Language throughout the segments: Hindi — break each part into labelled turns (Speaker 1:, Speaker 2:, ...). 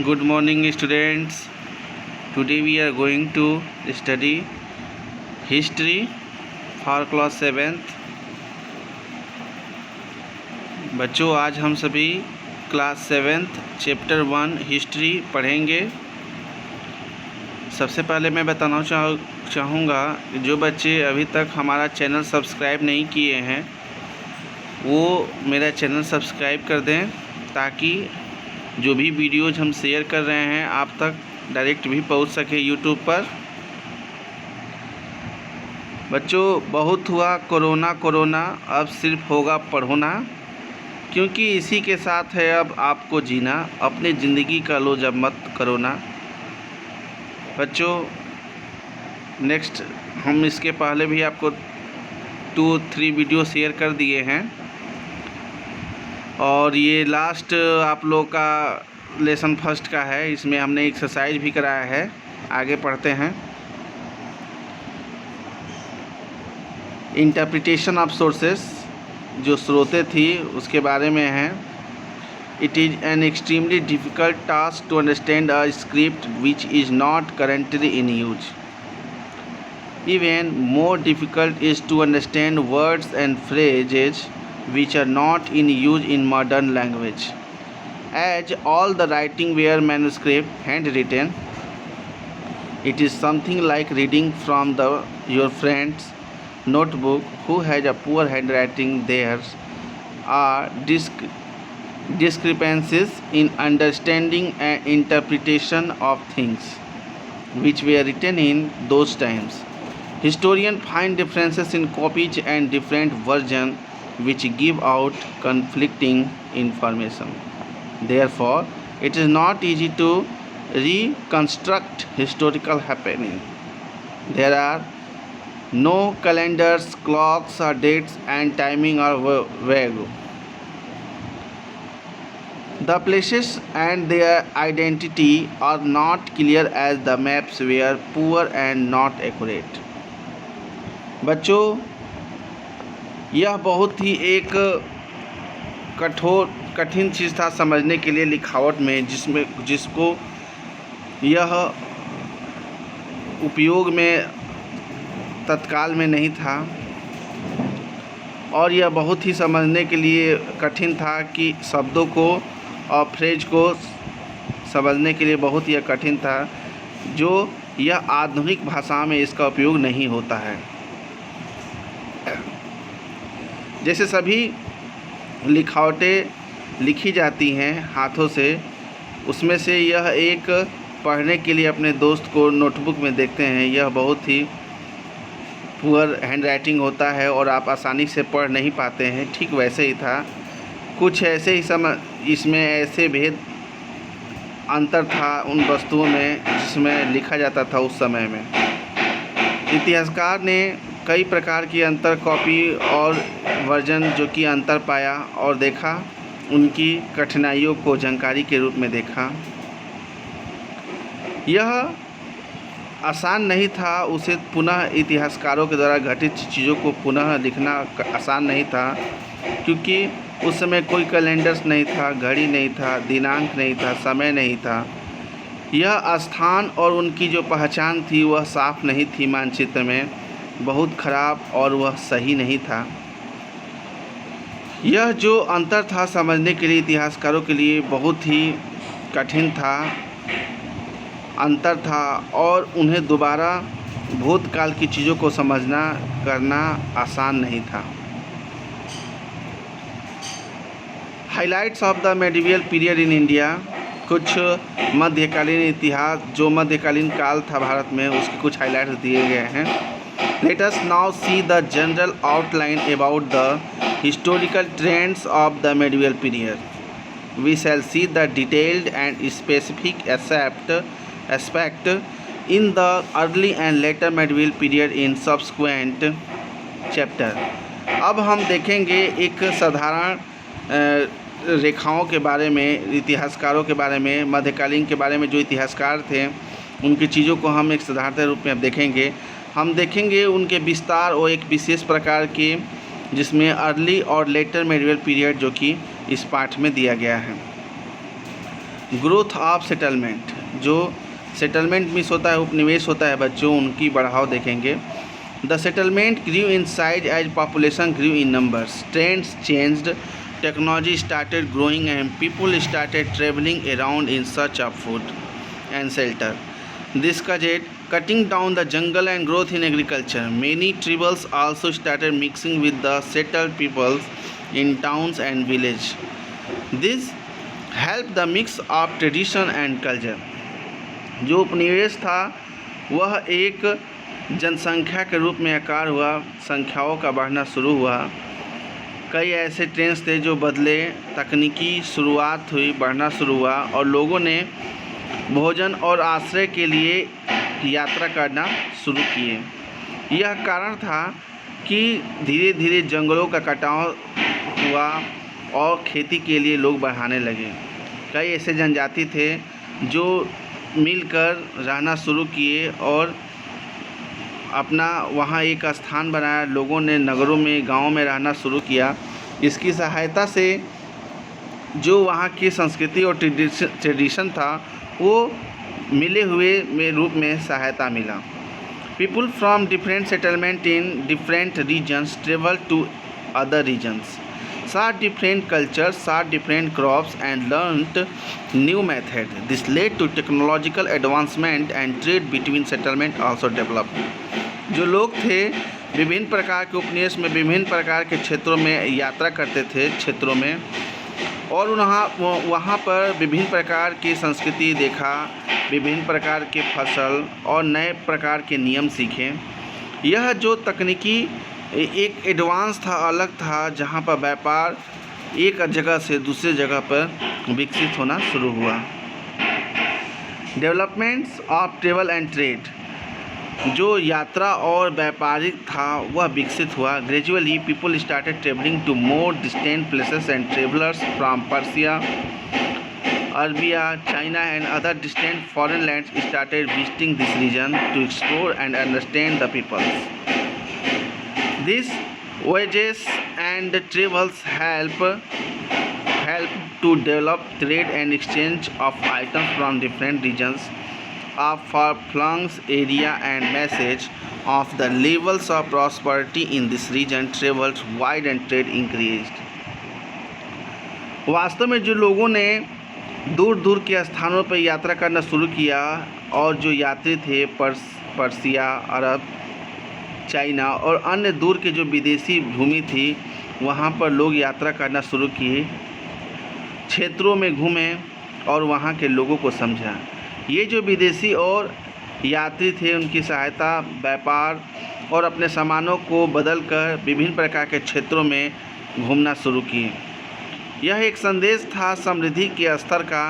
Speaker 1: Good morning, students. Today we are going to study history for class 7th. बच्चों, आज हम सभी क्लास 7th चैप्टर 1 हिस्ट्री पढ़ेंगे। सबसे पहले मैं बताना चाहूँगा जो बच्चे अभी तक हमारा चैनल सब्सक्राइब नहीं किए हैं वो मेरा चैनल सब्सक्राइब कर दें, ताकि जो भी वीडियोज हम शेयर कर रहे हैं आप तक डायरेक्ट भी पहुंच सके यूट्यूब पर। बच्चों, बहुत हुआ कोरोना, अब सिर्फ होगा पढ़ोना, क्योंकि इसी के साथ है अब आपको जीना। अपनी ज़िंदगी का लो जब मत करोना। बच्चों, नेक्स्ट हम इसके पहले भी आपको 2-3 वीडियो शेयर कर दिए हैं, और ये लास्ट आप लोग का लेसन फर्स्ट का है। इसमें हमने एक्सरसाइज भी कराया है। आगे पढ़ते हैं। इंटरप्रिटेशन ऑफ सोर्सेस, जो स्रोतें थी उसके बारे में है। It is an extremely difficult task to understand a script which is not currently in use. Even more difficult is to understand words and phrases which are not in use in modern language. As all the writing were manuscript handwritten, it is something like reading from your friend's notebook who has a poor handwriting. There are discrepancies in understanding and interpretation of things which were written in those times. Historians find differences in copies and different versions which give out conflicting information. Therefore, it is not easy to reconstruct historical happening. There are no calendars, clocks, or dates, and timing are vague. The places and their identity are not clear as the maps were poor and not accurate. बच्चों, यह बहुत ही एक कठिन चीज़ था समझने के लिए लिखावट में, जिसको यह उपयोग में तत्काल में नहीं था, और यह बहुत ही समझने के लिए कठिन था कि शब्दों को और फ्रेज को समझने के लिए बहुत ही कठिन था, जो यह आधुनिक भाषा में इसका उपयोग नहीं होता है। जैसे सभी लिखावटें लिखी जाती हैं हाथों से, उसमें से यह एक पढ़ने के लिए अपने दोस्त को नोटबुक में देखते हैं, यह बहुत ही पुअर हैंडराइटिंग होता है और आप आसानी से पढ़ नहीं पाते हैं। ठीक वैसे ही था, कुछ ऐसे ही इसमें ऐसे भेद अंतर था उन वस्तुओं में जिसमें लिखा जाता था उस समय में। इतिहासकार ने कई प्रकार की अंतर कॉपी और वर्जन जो कि अंतर पाया और देखा, उनकी कठिनाइयों को जानकारी के रूप में देखा। यह आसान नहीं था, उसे पुनः इतिहासकारों के द्वारा घटित चीज़ों को पुनः लिखना आसान नहीं था, क्योंकि उस समय कोई कैलेंडर्स नहीं था, घड़ी नहीं था, दिनांक नहीं था, समय नहीं था। यह स्थान और उनकी जो पहचान थी वह साफ नहीं थी, मानचित्र में बहुत खराब, और वह सही नहीं था। यह जो अंतर था समझने के लिए इतिहासकारों के लिए बहुत ही कठिन था, अंतर था, और उन्हें दोबारा भूतकाल की चीज़ों को समझना करना आसान नहीं था। Highlights of the medieval period in India, कुछ मध्यकालीन इतिहास, जो मध्यकालीन काल था भारत में, उसके कुछ हाइलाइट्स दिए गए हैं। Let us now see the general outline about the historical trends of the medieval period. We shall see the detailed and specific aspect in the early and later medieval period in subsequent chapter. अब हम देखेंगे एक साधारण रेखाओं के बारे में, इतिहासकारों के बारे में, मध्यकालीन के बारे में। जो इतिहासकार थे उनकी चीज़ों को हम एक साधारण रूप में अब देखेंगे। हम देखेंगे उनके विस्तार और एक विशेष प्रकार के, जिसमें अर्ली और लेटर मेडिवल पीरियड जो कि इस पाठ में दिया गया है। ग्रोथ ऑफ सेटलमेंट, जो सेटलमेंट मीन्स होता है उपनिवेश होता है बच्चों, उनकी बढ़ाव देखेंगे। The settlement grew in size as population grew in numbers, trends changed, technology started growing and people started travelling around in search of food and shelter. This caused cutting down the jungle and growth in agriculture. Many tribals also started mixing with the settled peoples in towns and villages. This helped the mix of tradition and culture. जो उपनिवेश था वह एक जनसंख्या के रूप में आकार हुआ, संख्याओं का बढ़ना शुरू हुआ। कई ऐसे ट्रेंड्स थे जो बदले, तकनीकी शुरुआत हुई, बढ़ना शुरू हुआ और लोगों ने भोजन और आश्रय के लिए यात्रा करना शुरू किए। यह कारण था कि धीरे धीरे जंगलों का कटाव हुआ और खेती के लिए लोग बढ़ाने लगे। कई ऐसे जनजाति थे जो मिलकर रहना शुरू किए और अपना वहाँ एक स्थान बनाया। लोगों ने नगरों में, गाँव में रहना शुरू किया। इसकी सहायता से जो वहाँ की संस्कृति और ट्रेडिशन था वो मिले हुए में रूप में सहायता मिला। People from different settlement in different regions travel to other regions, saw different cultures, saw different crops and learned new methods. This led to technological advancement and trade between settlement also developed. जो लोग थे विभिन्न प्रकार के उपनिवेश में विभिन्न प्रकार के क्षेत्रों में यात्रा करते थे क्षेत्रों में, और वहाँ पर विभिन्न प्रकार की संस्कृति देखा, विभिन्न प्रकार के फसल और नए प्रकार के नियम सीखे। यह जो तकनीकी एक एडवांस था, अलग था, जहाँ पर व्यापार एक जगह से दूसरे जगह पर विकसित होना शुरू हुआ। Developments of travel and trade, जो यात्रा और व्यापारिक था वह विकसित हुआ। Gradually people started travelling to more distant places and travellers from Persia, Arabia, China and other distant foreign lands started visiting this region to explore and understand the peoples. These voyages and travels help to develop trade and exchange of items from different regions of far-flung area and message of the levels of prosperity in this region travels wide and trade increased. वास्तव में जो लोगों ने दूर दूर के स्थानों पर यात्रा करना शुरू किया और जो यात्री थे पर्सिया, अरब, चाइना और अन्य दूर के जो विदेशी भूमि थी वहाँ पर लोग यात्रा करना शुरू किए, क्षेत्रों में घूमे और वहाँ के लोगों को समझा। ये जो विदेशी और यात्री थे उनकी सहायता व्यापार और अपने सामानों को बदलकर विभिन्न प्रकार के क्षेत्रों में घूमना शुरू किए। यह एक संदेश था समृद्धि के स्तर का।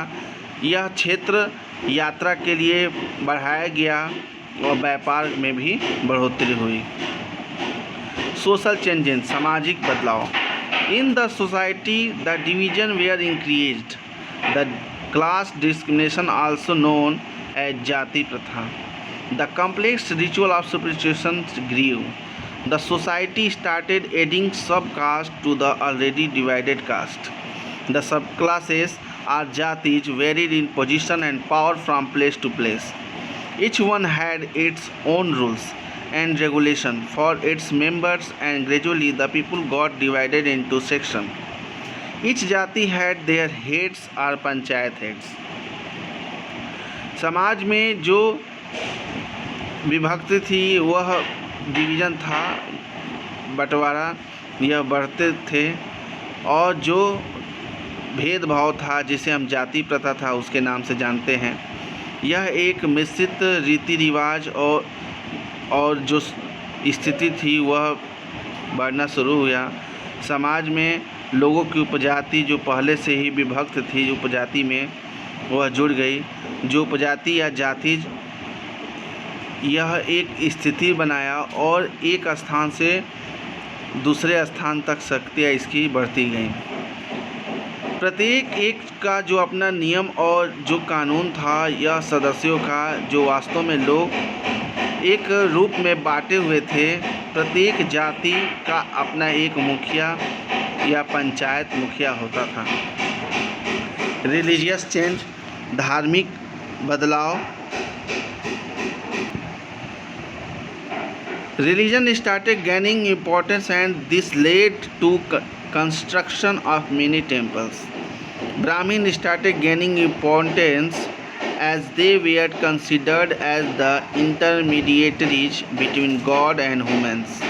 Speaker 1: यह क्षेत्र यात्रा के लिए बढ़ाया गया और व्यापार में भी बढ़ोतरी हुई। सोशल चेंजेस, सामाजिक बदलाव। In the society the division were increased, the class discrimination also known as जाति प्रथा, the complex ritual of superstition grew, the society started adding sub caste to the already divided caste, the sub classes are जातिज varied in position and power from place to place. Each one had its own rules and regulation for its members and gradually the people got divided into sections. Each jati had their heads or panchayat heads. समाज में जो विभक्ति थी वह डिवीज़न था, बंटवारा, यह बढ़ते थे और जो भेदभाव था जिसे हम जाति प्रथा था उसके नाम से जानते हैं, यह एक मिश्रित रीति रिवाज और जो स्थिति थी वह बढ़ना शुरू हुआ। समाज में लोगों की उपजाति जो पहले से ही विभक्त थी उपजाति में वह जुड़ गई। जो उपजाति या जाति यह एक स्थिति बनाया और एक स्थान से दूसरे स्थान तक शक्तियाँ इसकी बढ़ती गई। प्रत्येक एक का जो अपना नियम और जो कानून था यह सदस्यों का जो वास्तव में लोग एक रूप में बांटे हुए थे। प्रत्येक जाति का अपना एक मुखिया या पंचायत मुखिया होता था। रिलीजियस चेंज, धार्मिक बदलाव। Religion started gaining importance and this led to construction of many temples. Brahmin started gaining importance as they were considered as the intermediaries between God and humans.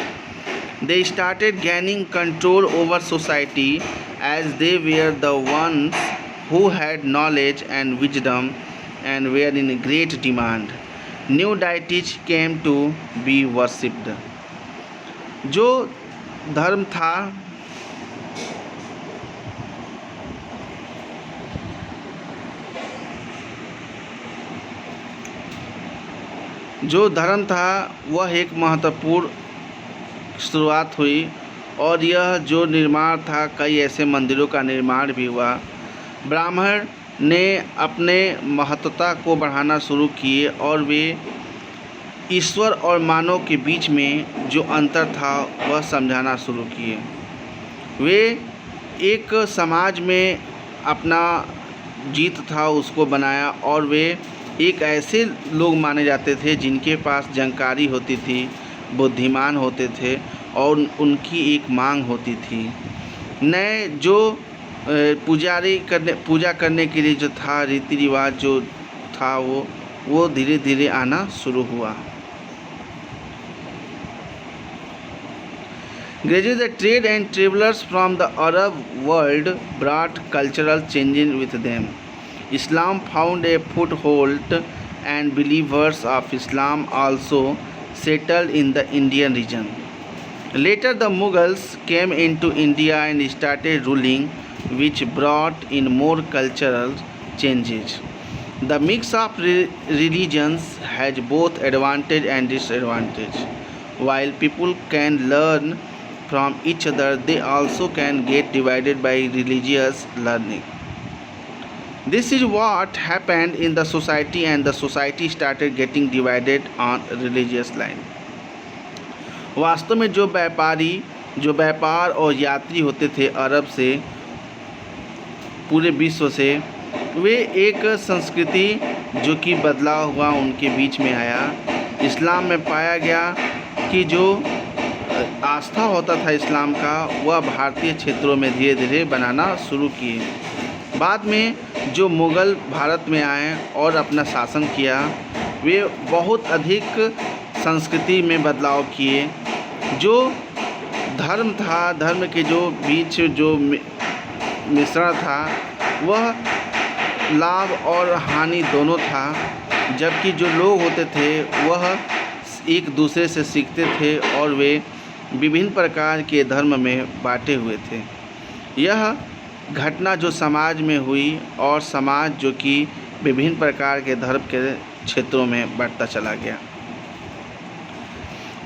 Speaker 1: They started gaining control over society as they were the ones who had knowledge and wisdom and were in great demand. New deities came to be worshipped. जो धर्म था वह एक महत्वपूर्ण शुरुआत हुई और यह जो निर्माण था कई ऐसे मंदिरों का निर्माण भी हुआ। ब्राह्मण ने अपने महत्वता को बढ़ाना शुरू किए और वे ईश्वर और मानव के बीच में जो अंतर था वह समझाना शुरू किए। वे एक समाज में अपना जीत था उसको बनाया और वे एक ऐसे लोग माने जाते थे जिनके पास जानकारी होती थी, बुद्धिमान होते थे और उनकी एक मांग होती थी। नए जो पूजा करने के लिए जो था रीति रिवाज जो था वो धीरे धीरे आना शुरू हुआ। Gradually the trade and travelers from the Arab world brought cultural changes with them. Islam found a foothold and believers of Islam also settled in the Indian region. Later the Mughals came into India and started ruling, which brought in more cultural changes. The mix of religions has both advantage and disadvantage. While people can learn from each other, they also can get divided by religious learning. This is what happened in the society and the society started getting divided on religious line. वास्तव में जो व्यापार और यात्री होते थे अरब से पूरे विश्व से, वे एक संस्कृति जो कि बदलाव हुआ उनके बीच में आया। इस्लाम में पाया गया कि जो आस्था होता था इस्लाम का वह भारतीय क्षेत्रों में धीरे धीरे बनाना शुरू किए। बाद में जो मुग़ल भारत में आए और अपना शासन किया, वे बहुत अधिक संस्कृति में बदलाव किए। जो धर्म था, धर्म के जो बीच जो मिश्रण था वह लाभ और हानि दोनों था, जबकि जो लोग होते थे वह एक दूसरे से सीखते थे और वे विभिन्न प्रकार के धर्म में बांटे हुए थे। यह घटना जो समाज में हुई और समाज जो कि विभिन्न प्रकार के धर्म के क्षेत्रों में बढ़ता चला गया।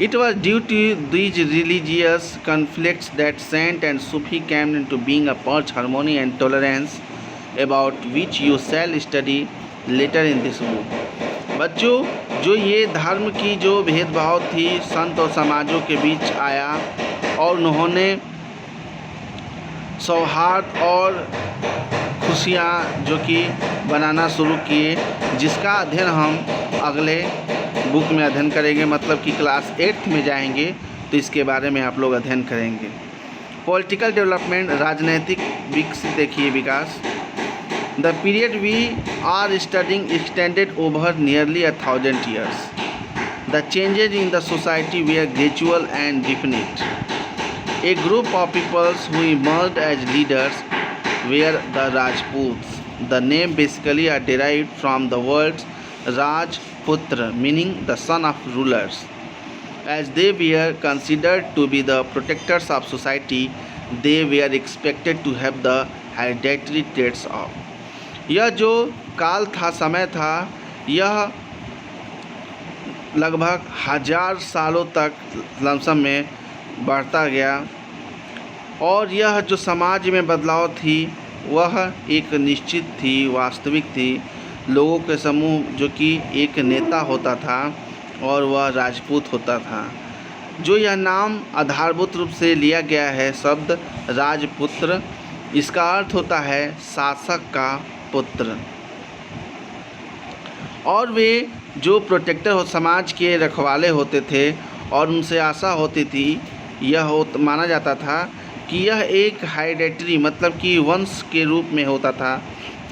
Speaker 1: It was due to these religious conflicts that Saint and Sufi came into being a purge harmony and tolerance, about which you shall study later in this book. बच्चों, जो ये धर्म की जो भेदभाव थी संत और समाजों के बीच आया और उन्होंने सौहार्द और खुशियाँ जो कि बनाना शुरू किए, जिसका अध्ययन हम अगले बुक में अध्ययन करेंगे। मतलब कि क्लास 8th में जाएंगे तो इसके बारे में आप लोग अध्ययन करेंगे। पॉलिटिकल डेवलपमेंट, राजनैतिक विकसित देखिए विकास। The period we are studying extended over nearly 1000 years. The changes in the society were gradual and definite. A group of peoples who emerged as leaders were the Rajputs. The name basically are derived from the words Rajputra, meaning the son of rulers. As they were considered to be the protectors of society, they were expected to have the hereditary traits of. यह जो काल था, समय था, यह लगभग 1000 सालों तक लमसम में बढ़ता गया और यह जो समाज में बदलाव थी वह एक निश्चित थी, वास्तविक थी। लोगों के समूह जो कि एक नेता होता था और वह राजपूत होता था। जो यह नाम आधारभूत रूप से लिया गया है शब्द राजपुत्र, इसका अर्थ होता है शासक का पुत्र। और वे जो प्रोटेक्टर हो समाज के रखवाले होते थे और उनसे आशा होती थी, माना जाता था कि यह एक हेरेडिटरी मतलब कि वंश के रूप में होता था।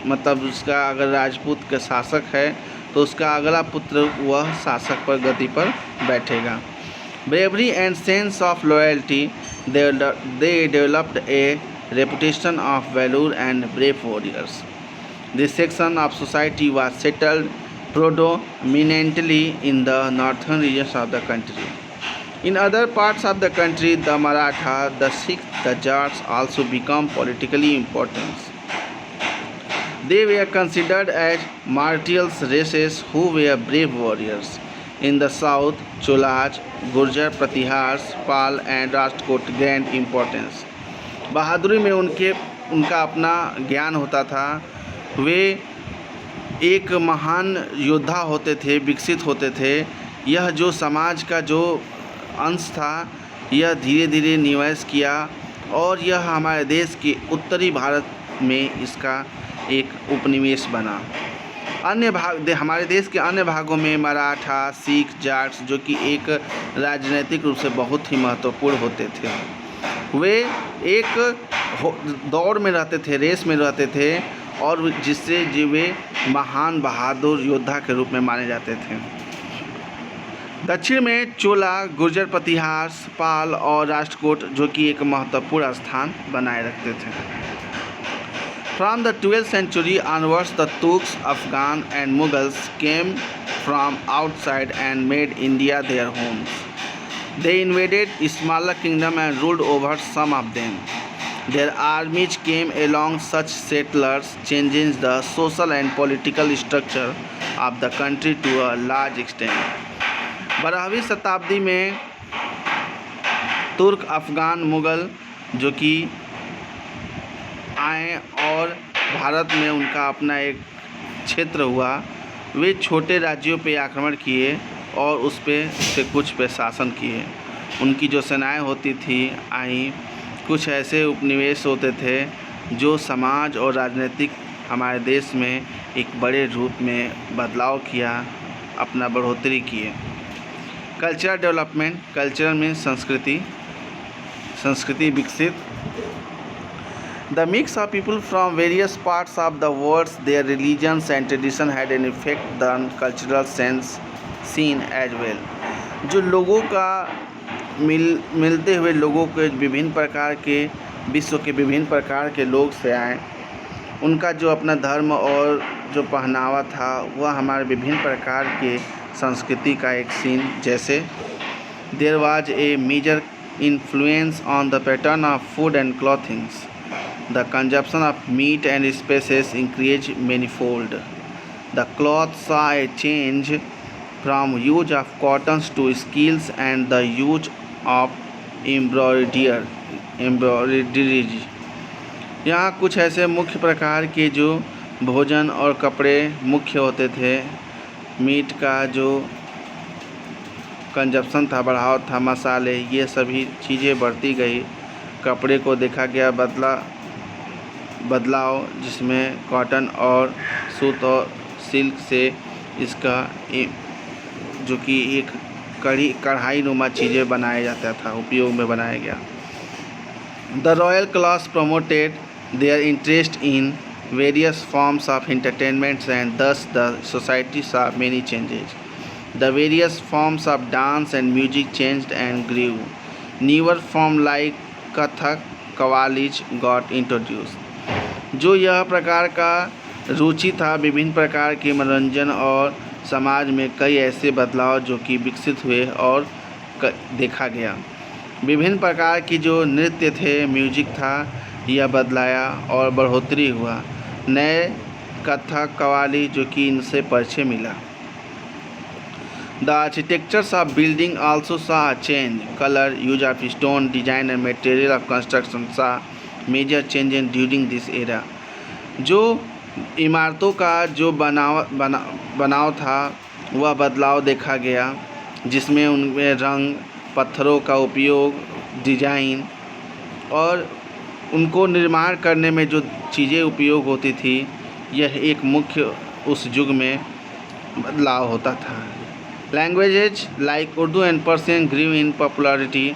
Speaker 1: मतलब उसका अगर राजपूत का शासक है तो उसका अगला पुत्र वह शासक पर गद्दी पर बैठेगा। Bravery and sense of loyalty, they developed a reputation of valor and brave warriors. This section of society was settled predominantly in the northern regions of the country. In other parts of the country, the Maratha, the Sikhs, the Jats also become politically important. They were considered as martial races who were brave warriors. In the south, Cholas, Gurjar, Pratihars, Pal and Rajkot gained importance. बहादुरी में उनका अपना ज्ञान होता था। वे एक महान योद्धा होते थे, विकसित होते थे। यह जो समाज का जो अंश था यह धीरे धीरे निवेश किया और यह हमारे देश के उत्तरी भारत में इसका एक उपनिवेश बना। हमारे देश के अन्य भागों में मराठा, सिख, जाट्स जो कि एक राजनीतिक रूप से बहुत ही महत्वपूर्ण होते थे, वे एक दौड़ में रहते थे, रेस में रहते थे और जिससे वे महान बहादुर योद्धा के रूप में माने जाते थे। दक्षिण में चोला, गुर्जर, प्रतिहार, पाल और राष्ट्रकूट जो कि एक महत्वपूर्ण स्थान बनाए रखते थे। From the 12th century onwards, the Turks, Afghan and Mughals came from outside and made India their homes. They invaded smaller kingdoms and ruled over some of them. Their armies came along such settlers, changing the social and political structure of the country to a large extent. 12वीं शताब्दी में तुर्क, अफ़गान, मुग़ल जो कि आए और भारत में उनका अपना एक क्षेत्र हुआ। वे छोटे राज्यों पे आक्रमण किए और उस पे से कुछ पे शासन किए। उनकी जो सेनाएं होती थी आई, कुछ ऐसे उपनिवेश होते थे जो समाज और राजनीतिक हमारे देश में एक बड़े रूप में बदलाव किया, अपना बढ़ोतरी किए। कल्चरल डेवलपमेंट, कल्चरल में संस्कृति विकसित। The mix of people from various parts of the world, their religions and tradition had an effect on cultural sense seen as well. जो लोगों का मिलते हुए लोगों के विभिन्न प्रकार के विश्व के विभिन्न प्रकार के लोग से आए, उनका जो अपना धर्म और जो पहनावा था वह हमारे विभिन्न प्रकार के संस्कृति का एक सीन। जैसे there was a major influence on the pattern of food and clothing. The consumption of meat and spices increased manifold. The cloth saw a change from use of cottons to skills and the use of embroidery. यहाँ कुछ ऐसे मुख्य प्रकार के जो भोजन और कपड़े मुख्य होते थे। मीट का जो कंजप्शन था, बढ़ाव था, मसाले, ये सभी चीज़ें बढ़ती गई। कपड़े को देखा गया बदलाव जिसमें कॉटन और सूत और सिल्क से इसका जो कि एक कढ़ाई नुमा चीज़ें बनाया जाता था, उपयोग में बनाया गया। The royal class promoted their interest in various forms of entertainments and thus the society saw many changes. The various forms of dance and music changed and grew. Newer forms like Kathak, Qawwali's got introduced. जो यह प्रकार का रुचि था, विभिन्न प्रकार के मनोरंजन और समाज में कई ऐसे बदलाव जो कि विकसित हुए और देखा गया। विभिन्न प्रकार की जो नृत्य थे, म्यूजिक था, यह बदलाया और बढ़ोतरी हुआ। नए कथक, कव्वाली जो कि इनसे परिचय मिला। The architectures of building also saw a change. Color, use of stone, design and material of construction saw major changes during this era. जो इमारतों का जो बनाव था वह बदलाव देखा गया, जिसमें उनमें रंग, पत्थरों का उपयोग, डिजाइन और उनको निर्माण करने में जो चीज़ें उपयोग होती थी, यह एक मुख्य उस युग में बदलाव होता था। Languages like Urdu and Persian grew in popularity,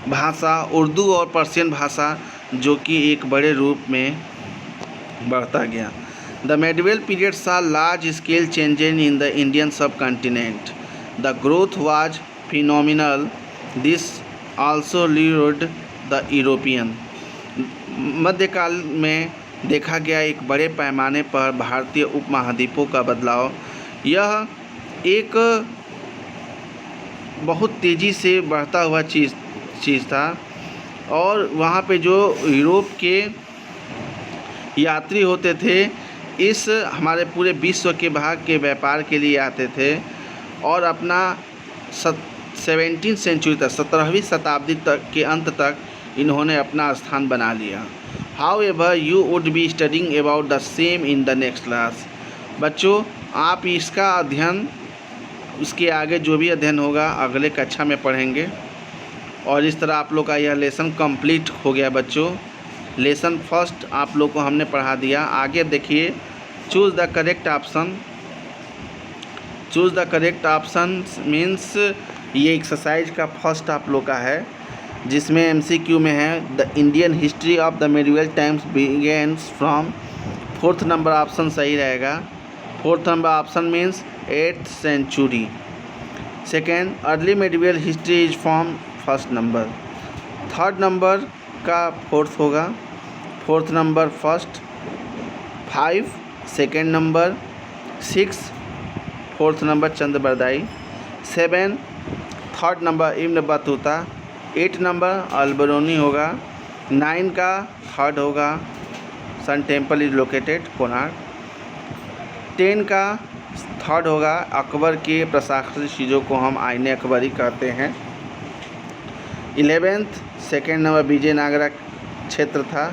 Speaker 1: भाषा उर्दू और पर्शियन भाषा जो कि एक बड़े रूप में बढ़ता गया। The medieval period saw large scale changes in the Indian subcontinent. The growth was phenomenal. This also lured the European. मध्यकाल में देखा गया एक बड़े पैमाने पर भारतीय उपमहाद्वीपों का बदलाव। यह एक बहुत तेज़ी से बढ़ता हुआ चीज़ था और वहाँ पे जो यूरोप के यात्री होते थे इस हमारे पूरे विश्व के भाग के व्यापार के लिए आते थे और अपना 17वीं सेंचुरी तक 17वीं शताब्दी तक के अंत तक इन्होंने अपना स्थान बना लिया। However, you would be studying about the same in the next class. बच्चों, आप इसका अध्ययन उसके आगे जो भी अध्ययन होगा अगले कक्षा में पढ़ेंगे और इस तरह आप लोग का यह लेसन कंप्लीट हो गया। बच्चों, लेसन फर्स्ट आप लोग को हमने पढ़ा दिया। आगे देखिए, choose the correct option. Choose the correct option means ये एक्सरसाइज का फर्स्ट आप लोग का है जिसमें MCQ में है the Indian history of the medieval times begins from. 4th number option सही रहेगा। 4th number option means 8th century. Second, early medieval history is from 1st number. 3rd number का 4th होगा। 4th number 1st। 5 2nd number. 6 4th number Chandbardai. 7 3rd number Ibn Battuta. 8 number Alberuni होगा। 9 का 3rd होगा sun temple is located Konark. 10 का 3rd होगा अकबर के प्रशासनिक चीज़ों को हम आईने अकबरी कहते हैं। 11th 2nd नंबर विजयनगरा क्षेत्र था,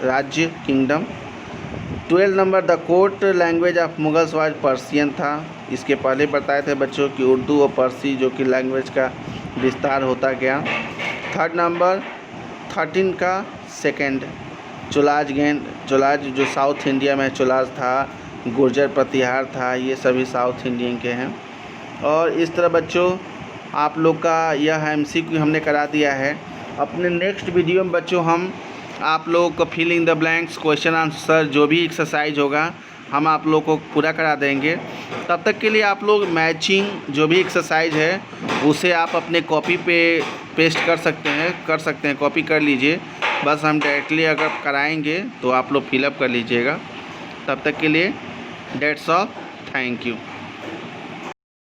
Speaker 1: राज्य kingdom. 12 number the court language of Mughals was Persian था। इसके पहले बताए थे बच्चों कि उर्दू और पर्सी जो कि लैंग्वेज का विस्तार होता गया। 3rd नंबर 13 का 2nd चोलाज जो साउथ इंडिया में चोलाज था, गुर्जर प्रतिहार था, ये सभी साउथ इंडियन के हैं। और इस तरह बच्चों आप लोग का यह MCQ हमने करा दिया है। अपने नेक्स्ट वीडियो में बच्चों हम आप लोगों को fill in the blanks question answer जो भी एक्सरसाइज होगा हम आप लोग को पूरा करा देंगे। तब तक के लिए आप लोग मैचिंग जो भी एक्सरसाइज है उसे आप अपने कॉपी पे पेस्ट कर सकते हैं कॉपी कर लीजिए। बस हम डायरेक्टली अगर कराएंगे तो आप लोग फिलअप कर लीजिएगा। तब तक के लिए डेट्स ऑफ थैंक यू।